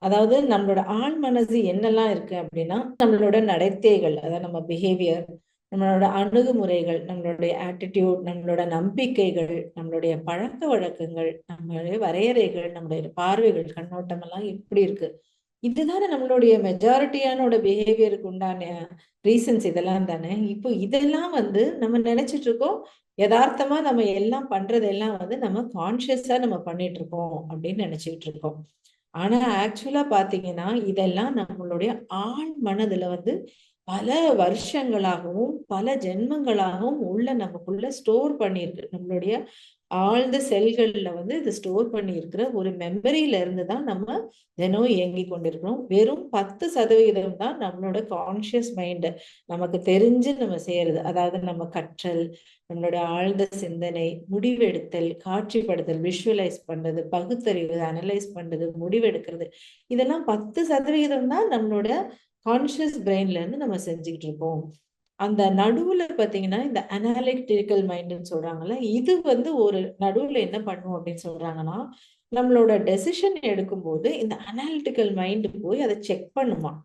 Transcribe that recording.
அதாவது நம்மளோட ஆழ் மனசு என்னெல்லாம் இருக்கு அப்படின்னா, நம்மளோட நடத்தைகள், அதாவது நம்ம பிஹேவியர், நம்மளோட அணுகுமுறைகள், நம்மளுடைய ஆட்டிடியூட், நம்மளோட நம்பிக்கைகள், நம்மளுடைய பழக்கவழக்கங்கள், நம்மளுடைய வரையறைகள், நம்மளுடைய பார்வைகள், கண்ணோட்டம் எல்லாம் எப்படி இருக்கு? இதுதானே நம்மளுடைய மெஜாரிட்டியானோட பிஹேவியருக்கு உண்டான ரீசன்ஸ் இதெல்லாம் தானே. இப்போ இதெல்லாம் வந்து நம்ம நினைச்சிட்டு இருக்கோம், யதார்த்தமா நம்ம எல்லாம் பண்றதெல்லாம் வந்து நம்ம கான்சியஸா நம்ம பண்ணிட்டு இருக்கோம் அப்படின்னு நினைச்சிட்டு இருக்கோம். ஆனா ஆக்சுவலா பாத்தீங்கன்னா, இதெல்லாம் நம்மளுடைய ஆழ் மனதுல வந்து பல வருஷங்களாகவும், பல ஜென்மங்களாகவும் உள்ள நமக்குள்ள ஸ்டோர் பண்ணியிருக்கு. நம்மளுடைய ஆழ்ந்த செல்கள்ல வந்து இது ஸ்டோர் பண்ணியிருக்கிற ஒரு மெமரியில இருந்து தான் நம்ம தினம் இயங்கிக் கொண்டிருக்கிறோம். வெறும் 10% தான் நம்மளோட கான்ஷியஸ் மைண்ட் நமக்கு தெரிஞ்சு நம்ம செய்யறது. அதாவது நம்ம கற்றல், நம்மளோட ஆழ்ந்த சிந்தனை, முடிவெடுத்தல், காட்சிப்படுத்தல், விஷுவலைஸ் பண்றது, பகுத்தறிவு, அனலைஸ் பண்றது, முடிவெடுக்கிறது. இதெல்லாம் 10% தான் நம்மளோட கான்ஷியஸ் பிரெயின்ல இருந்து நம்ம செஞ்சுக்கிட்டு இருக்கோம். அந்த நடுவுல பாத்தீங்கன்னா, இந்த அனாலிட்டிக்கல் மைண்ட்ன்னு சொல்றாங்கல்ல, இது வந்து ஒரு நடுவுல என்ன பண்ணும் அப்படின்னு சொல்றாங்கன்னா, நம்மளோட டெசிஷன் எடுக்கும்போது இந்த அனாலிட்டிக்கல் மைண்ட் போய் அத செக் பண்ணுமாம்.